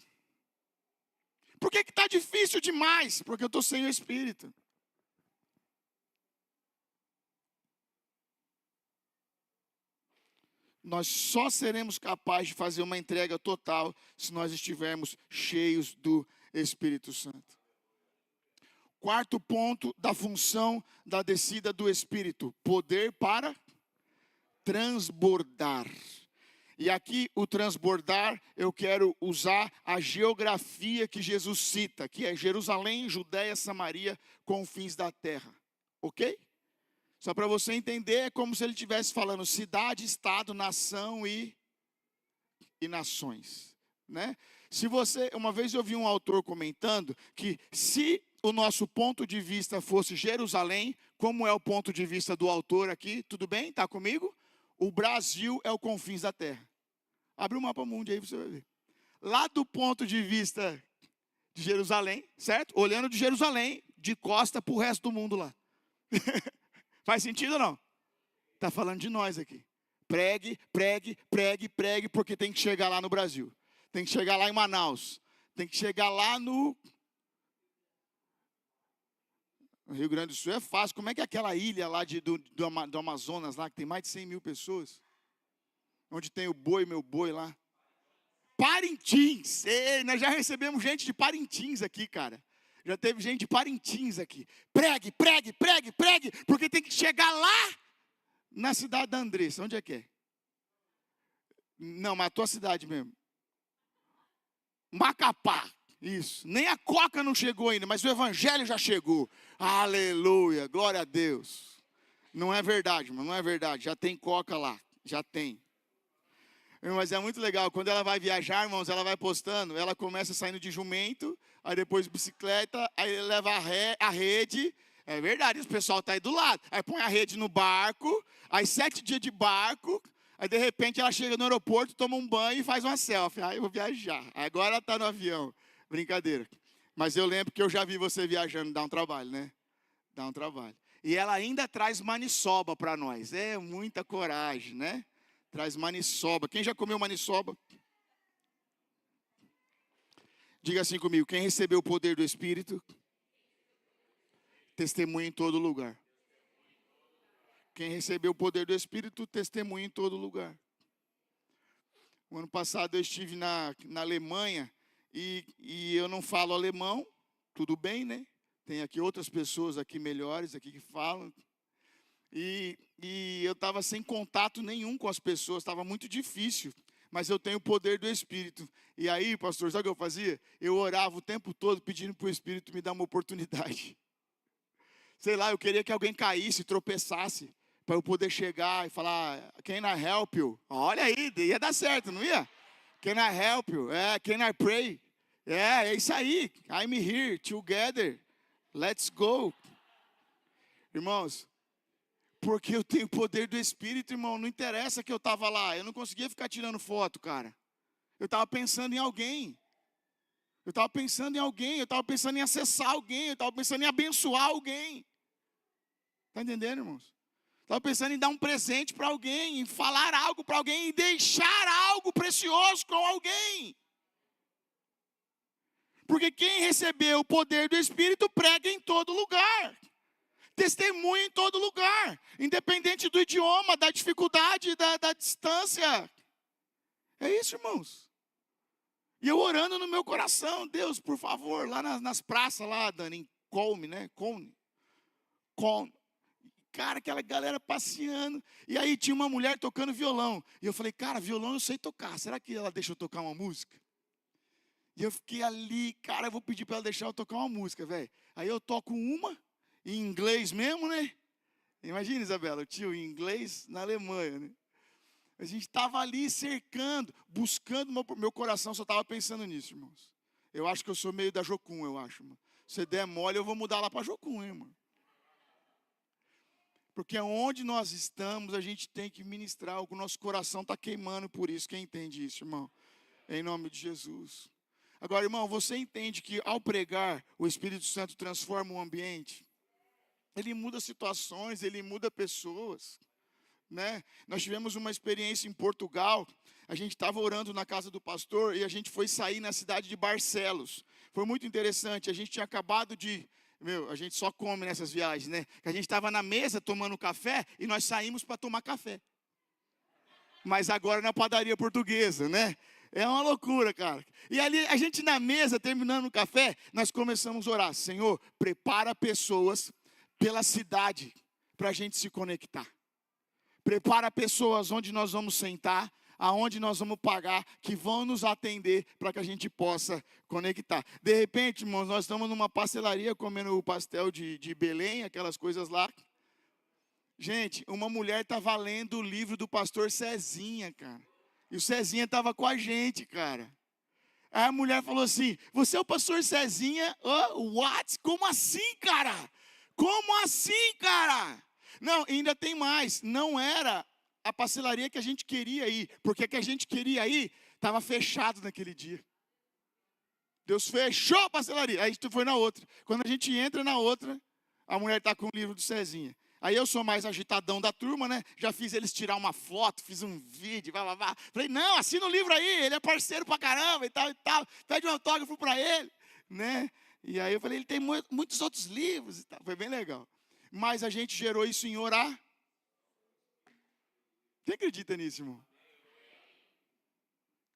S1: Por que está difícil demais? Porque eu estou sem o Espírito. Nós só seremos capazes de fazer uma entrega total se nós estivermos cheios do Espírito Santo. Quarto ponto da função da descida do Espírito: poder para transbordar. E aqui o transbordar, eu quero usar a geografia que Jesus cita, que é Jerusalém, Judéia, Samaria, confins da terra. Ok? Só para você entender, é como se ele estivesse falando cidade, estado, nação e nações, né? Se você, uma vez eu vi um autor comentando que se o nosso ponto de vista fosse Jerusalém, como é o ponto de vista do autor aqui, tudo bem? Está comigo? O Brasil é o confins da terra. Abre o mapa mundi aí você vai ver. Lá do ponto de vista de Jerusalém, certo? Olhando de Jerusalém, de costa para o resto do mundo lá. Faz sentido ou não? Está falando de nós aqui. Pregue, pregue, pregue, pregue, porque tem que chegar lá no Brasil. Tem que chegar lá em Manaus. Tem que chegar lá no Rio Grande do Sul. É fácil. Como é que é aquela ilha lá do Amazonas, lá que tem mais de 100 mil pessoas? Onde tem o boi, meu boi lá. Parintins. Ei, nós já recebemos gente de Parintins aqui, cara. Já teve gente de Parintins aqui. Pregue, pregue, pregue, pregue, porque tem que chegar lá na cidade da Andressa. Onde é que é? Não, mas a tua cidade mesmo. Macapá. Isso. Nem a coca não chegou ainda, mas o evangelho já chegou. Aleluia, glória a Deus. Não é verdade, mano, não é verdade. Já tem coca lá, já tem. Mas é muito legal, quando ela vai viajar, irmãos, ela vai postando, ela começa saindo de jumento, aí depois bicicleta, aí leva a rede, é verdade, o pessoal tá aí do lado, aí põe a rede no barco, aí 7 dias de barco, aí de repente ela chega no aeroporto, toma um banho e faz uma selfie, aí eu vou viajar, agora ela tá no avião, brincadeira. Mas eu lembro que eu já vi você viajando, dá um trabalho, né? Dá um trabalho. E ela ainda traz maniçoba para nós, é muita coragem, né? Traz maniçoba. Quem já comeu maniçoba? Diga assim comigo. Quem recebeu o poder do Espírito, testemunha em todo lugar. Quem recebeu o poder do Espírito, testemunha em todo lugar. O ano passado eu estive na Alemanha e eu não falo alemão. Tudo bem, né? Tem aqui outras pessoas aqui melhores aqui que falam. E eu estava sem contato nenhum com as pessoas, estava muito difícil, mas eu tenho o poder do Espírito. E aí, pastor, sabe o que eu fazia? Eu orava o tempo todo pedindo para o Espírito me dar uma oportunidade. Sei lá, eu queria que alguém caísse, tropeçasse, para eu poder chegar e falar, can I help you? Olha aí, ia dar certo, não ia? Can I help you? Can I pray? É isso aí, I'm here, together, let's go. Irmãos, porque eu tenho o poder do Espírito, irmão. Não interessa que eu estava lá. Eu não conseguia ficar tirando foto, cara. Eu estava pensando em alguém. Eu estava pensando em alguém. Eu estava pensando em acessar alguém. Eu estava pensando em abençoar alguém. Está entendendo, irmãos? Estava pensando em dar um presente para alguém. Em falar algo para alguém. Em deixar algo precioso com alguém. Porque quem recebeu o poder do Espírito prega em todo lugar. Testemunha em todo lugar, independente do idioma, da dificuldade, da distância. É isso, irmãos. E eu orando no meu coração, Deus, por favor, lá nas praças lá, Dani, em Colme, né? Colme. Cara, aquela galera passeando. E aí tinha uma mulher tocando violão. E eu falei, cara, violão eu sei tocar. Será que ela deixa eu tocar uma música? E eu fiquei ali, cara, eu vou pedir para ela deixar eu tocar uma música, velho. Aí eu toco uma. Em inglês mesmo, né? Imagina, Isabela, o tio em inglês na Alemanha, né? A gente estava ali cercando, buscando, meu coração só estava pensando nisso, irmãos. Eu acho que eu sou meio da Jocum, eu acho, irmão. Se der mole, eu vou mudar lá para Jocum, hein, irmão. Porque onde nós estamos, a gente tem que ministrar, o nosso coração está queimando por isso. Quem entende isso, irmão? Em nome de Jesus. Agora, irmão, você entende que ao pregar, o Espírito Santo transforma o ambiente? Ele muda situações, ele muda pessoas, né? Nós tivemos uma experiência em Portugal. A gente estava orando na casa do pastor e a gente foi sair na cidade de Barcelos. Foi muito interessante. A gente tinha acabado de... a gente só come nessas viagens, né? A gente estava na mesa tomando café e nós saímos para tomar café. Mas agora na padaria portuguesa, né? É uma loucura, cara. E ali, a gente na mesa, terminando o café, nós começamos a orar. Senhor, prepara pessoas pela cidade para a gente se conectar. Prepara pessoas onde nós vamos sentar, aonde nós vamos pagar, que vão nos atender para que a gente possa conectar. De repente, irmãos, nós estamos numa pastelaria comendo o pastel de Belém, aquelas coisas lá. Gente, uma mulher estava lendo o livro do pastor Cezinha, cara. E o Cezinha estava com a gente, cara. Aí a mulher falou assim, você é o pastor Cezinha? What? Como assim, cara? Como assim, cara? Não, ainda tem mais. Não era a pastelaria que a gente queria ir. Porque a que a gente queria ir estava fechado naquele dia. Deus fechou a pastelaria. Aí a gente foi na outra. Quando a gente entra na outra, a mulher está com o livro do Cezinha. Aí eu sou mais agitadão da turma, né? Já fiz eles tirar uma foto, fiz um vídeo, blá. Falei, não, assina o livro aí, ele é parceiro pra caramba e tal. Pede um autógrafo pra ele, né? E aí eu falei, ele tem muitos outros livros e tal. Foi bem legal. Mas a gente gerou isso em orar. Quem acredita nisso, irmão?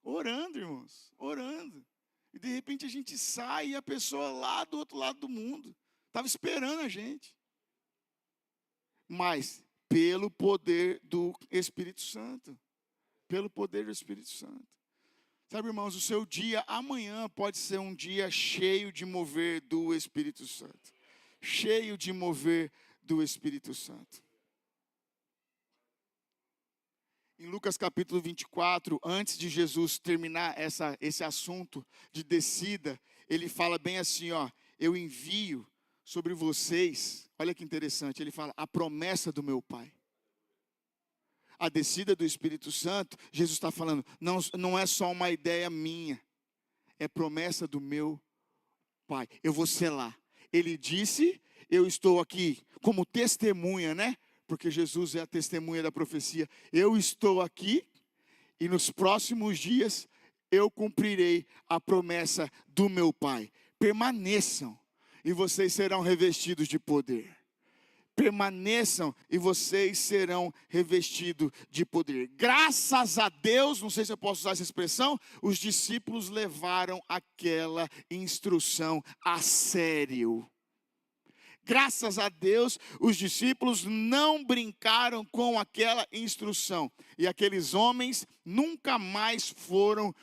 S1: Orando, irmãos, orando. E de repente a gente sai e a pessoa lá do outro lado do mundo estava esperando a gente. Mas pelo poder do Espírito Santo. Pelo poder do Espírito Santo. Sabe, irmãos, o seu dia amanhã pode ser um dia cheio de mover do Espírito Santo. Cheio de mover do Espírito Santo. Em Lucas capítulo 24, antes de Jesus terminar esse assunto de descida, ele fala bem assim, ó, eu envio sobre vocês, olha que interessante, ele fala, a promessa do meu Pai. A descida do Espírito Santo, Jesus está falando, não é só uma ideia minha, é promessa do meu Pai, eu vou selar. Ele disse, eu estou aqui como testemunha, né? Porque Jesus é a testemunha da profecia. Eu estou aqui e nos próximos dias eu cumprirei a promessa do meu Pai. Permaneçam e vocês serão revestidos de poder. Permaneçam e vocês serão revestidos de poder. Graças a Deus, não sei se eu posso usar essa expressão, os discípulos levaram aquela instrução a sério. Graças a Deus, os discípulos não brincaram com aquela instrução. E aqueles homens nunca mais foram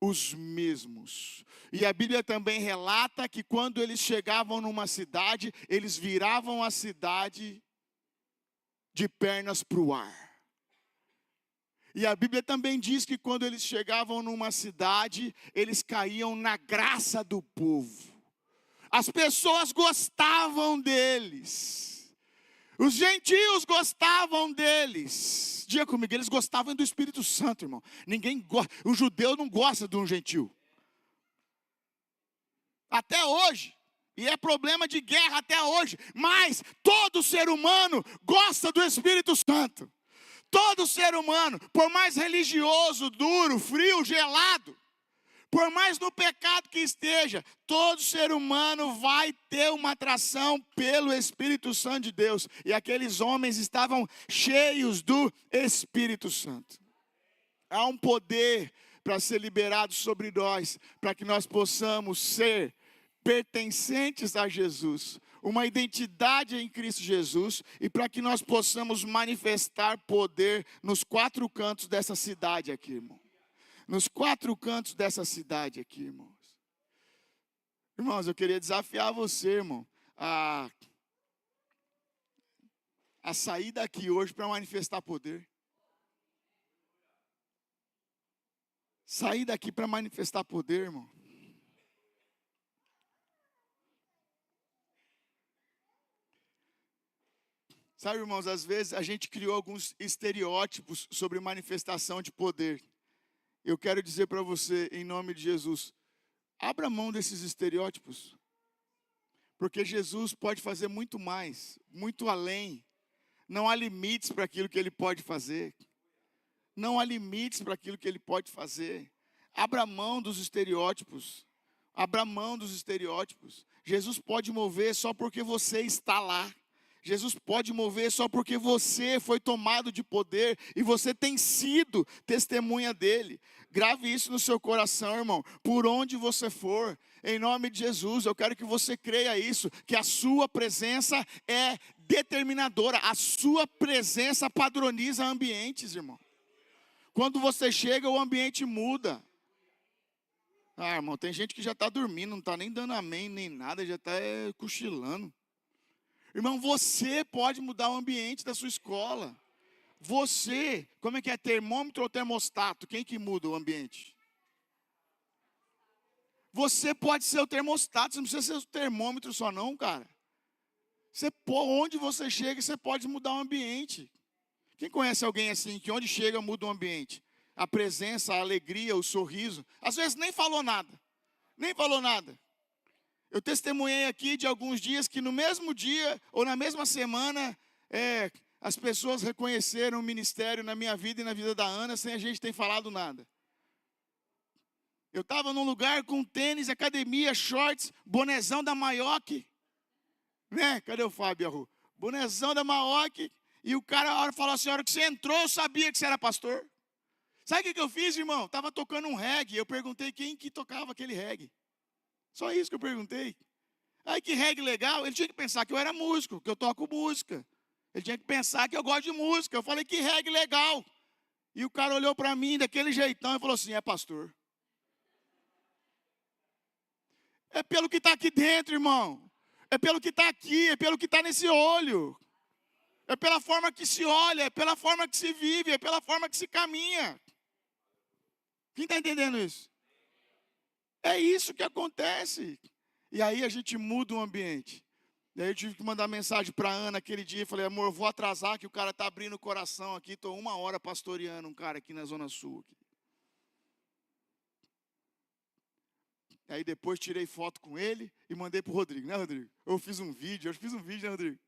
S1: os mesmos. E a Bíblia também relata que quando eles chegavam numa cidade, eles viravam a cidade de pernas para o ar. E a Bíblia também diz que quando eles chegavam numa cidade, eles caíam na graça do povo. As pessoas gostavam deles. Os gentios gostavam deles. Diga comigo, eles gostavam do Espírito Santo, irmão. O judeu não gosta de um gentio. Até hoje. E é problema de guerra até hoje. Mas todo ser humano gosta do Espírito Santo. Todo ser humano, por mais religioso, duro, frio, gelado, por mais no pecado que esteja, todo ser humano vai ter uma atração pelo Espírito Santo de Deus. E aqueles homens estavam cheios do Espírito Santo. Há um poder para ser liberado sobre nós, para que nós possamos ser pertencentes a Jesus. Uma identidade em Cristo Jesus e para que nós possamos manifestar poder nos quatro cantos dessa cidade aqui, irmão. Nos quatro cantos dessa cidade aqui, irmãos. Irmãos, eu queria desafiar você, irmão, a sair daqui hoje para manifestar poder. Sair daqui para manifestar poder, irmão. Sabe, irmãos, às vezes a gente criou alguns estereótipos sobre manifestação de poder. Eu quero dizer para você, em nome de Jesus, abra mão desses estereótipos. Porque Jesus pode fazer muito mais, muito além. Não há limites para aquilo que Ele pode fazer. Não há limites para aquilo que Ele pode fazer. Abra mão dos estereótipos. Abra mão dos estereótipos. Jesus pode mover só porque você está lá. Jesus pode mover só porque você foi tomado de poder e você tem sido testemunha dele. Grave isso no seu coração, irmão. Por onde você for, em nome de Jesus, eu quero que você creia isso, que a sua presença é determinadora. A sua presença padroniza ambientes, irmão. Quando você chega, o ambiente muda. Ah, irmão, tem gente que já está dormindo, não está nem dando amém, nem nada, já está cochilando. Irmão, você pode mudar o ambiente da sua escola. Você, como é que é, termômetro ou termostato? Quem que muda o ambiente? Você pode ser o termostato, você não precisa ser o termômetro só não, cara. Onde você chega, você pode mudar o ambiente. Quem conhece alguém assim, que onde chega muda o ambiente? A presença, a alegria, o sorriso. Às vezes nem falou nada. Nem falou nada. Eu testemunhei aqui de alguns dias que no mesmo dia ou na mesma semana as pessoas reconheceram o ministério na minha vida e na vida da Ana sem a gente ter falado nada. Eu estava num lugar com tênis, academia, shorts, bonezão da Maioc, né? Cadê o Fábio Arru? Bonezão da Maioc, e o cara a hora falou assim, a hora que você entrou eu sabia que você era pastor. Sabe o que eu fiz, irmão? Estava tocando um reggae. Eu perguntei quem que tocava aquele reggae. Só isso que eu perguntei. Aí que reggae legal. Ele tinha que pensar que eu era músico, que eu toco música. Ele tinha que pensar que eu gosto de música. Eu falei, que reggae legal. E o cara olhou para mim daquele jeitão e falou assim, é pastor. É pelo que está aqui dentro, irmão. É pelo que está aqui, é pelo que está nesse olho. É pela forma que se olha, é pela forma que se vive, é pela forma que se caminha. Quem está entendendo isso? É isso que acontece. E aí a gente muda o ambiente. E aí eu tive que mandar mensagem para a Ana aquele dia. Falei, amor, eu vou atrasar que o cara está abrindo o coração aqui. Estou 1 hora pastoreando um cara aqui na Zona Sul. Aí depois tirei foto com ele e mandei para o Rodrigo. Né, Rodrigo? Eu fiz um vídeo, né, Rodrigo?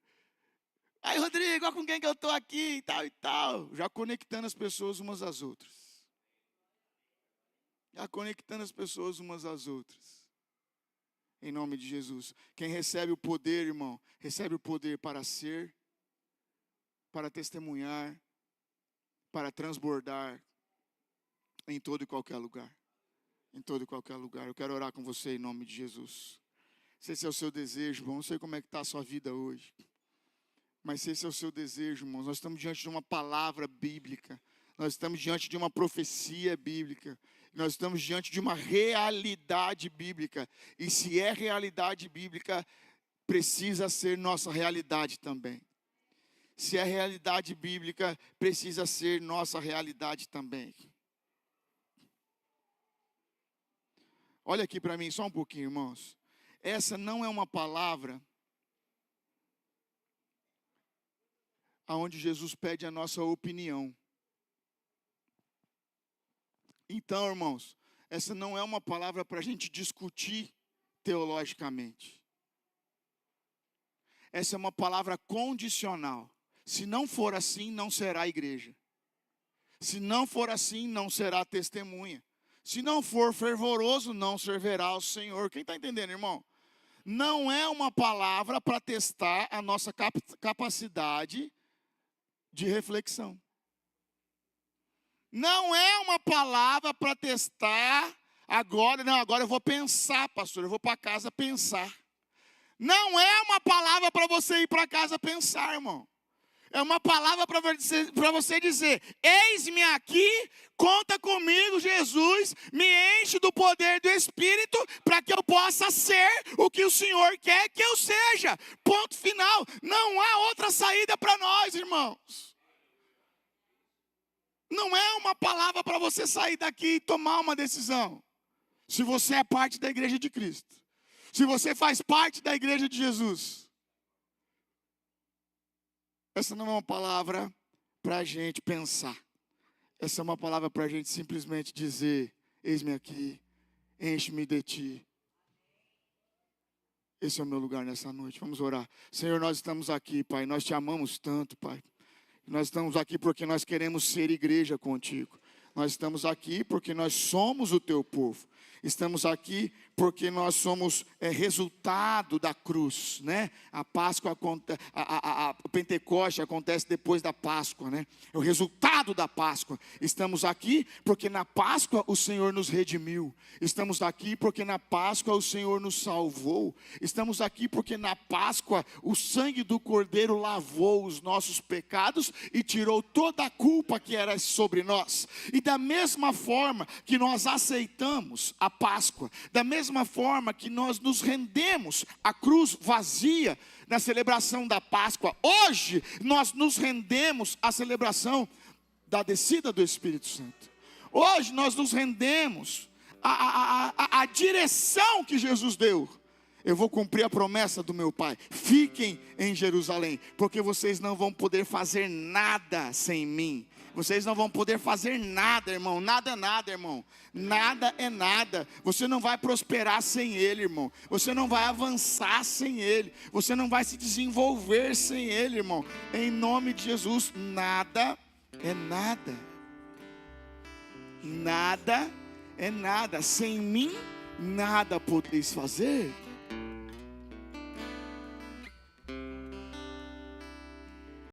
S1: Aí, Rodrigo, olha com quem que eu estou aqui e tal e tal. Já conectando as pessoas umas às outras. Já conectando as pessoas umas às outras. Em nome de Jesus. Quem recebe o poder, irmão, recebe o poder para ser, para testemunhar, para transbordar em todo e qualquer lugar. Em todo e qualquer lugar. Eu quero orar com você em nome de Jesus. Se esse é o seu desejo, irmão, não sei como é que está a sua vida hoje. Mas se esse é o seu desejo, irmãos, nós estamos diante de uma palavra bíblica. Nós estamos diante de uma profecia bíblica. Nós estamos diante de uma realidade bíblica. E se é realidade bíblica, precisa ser nossa realidade também. Se é realidade bíblica, precisa ser nossa realidade também. Olha aqui para mim só um pouquinho, irmãos. Essa não é uma palavra onde Jesus pede a nossa opinião. Então, irmãos, essa não é uma palavra para a gente discutir teologicamente. Essa é uma palavra condicional. Se não for assim, não será igreja. Se não for assim, não será testemunha. Se não for fervoroso, não servirá ao Senhor. Quem está entendendo, irmão? Não é uma palavra para testar a nossa capacidade de reflexão. Não é uma palavra para testar agora. Não, agora eu vou pensar, pastor. Eu vou para casa pensar. Não é uma palavra para você ir para casa pensar, irmão. É uma palavra para você dizer, eis-me aqui, conta comigo, Jesus, me enche do poder do Espírito, para que eu possa ser o que o Senhor quer que eu seja. Ponto final. Não há outra saída para nós, irmãos. Não é uma palavra para você sair daqui e tomar uma decisão. Se você é parte da igreja de Cristo. Se você faz parte da igreja de Jesus. Essa não é uma palavra para a gente pensar. Essa é uma palavra para a gente simplesmente dizer, eis-me aqui, enche-me de ti. Esse é o meu lugar nessa noite. Vamos orar. Senhor, nós estamos aqui, Pai. Nós te amamos tanto, Pai. Nós estamos aqui porque nós queremos ser igreja contigo. Nós estamos aqui porque nós somos o teu povo. Estamos aqui porque nós somos resultado da cruz, né? A Páscoa, o Pentecoste acontece depois da Páscoa, né? É o resultado da Páscoa. Estamos aqui porque na Páscoa o Senhor nos redimiu. Estamos aqui porque na Páscoa o Senhor nos salvou. Estamos aqui porque na Páscoa o sangue do Cordeiro lavou os nossos pecados e tirou toda a culpa que era sobre nós. E da mesma forma que nós aceitamos a Páscoa, da mesma forma que nós nos rendemos à cruz vazia na celebração da Páscoa, hoje nós nos rendemos à celebração da descida do Espírito Santo. Hoje nós nos rendemos à direção que Jesus deu. Eu vou cumprir a promessa do meu Pai. Fiquem em Jerusalém, porque vocês não vão poder fazer nada sem mim. Vocês não vão poder fazer nada, irmão. Nada é nada, irmão. Nada é nada. Você não vai prosperar sem Ele, irmão. Você não vai avançar sem Ele. Você não vai se desenvolver sem Ele, irmão. Em nome de Jesus, nada é nada. Nada é nada. Sem mim, nada podeis fazer.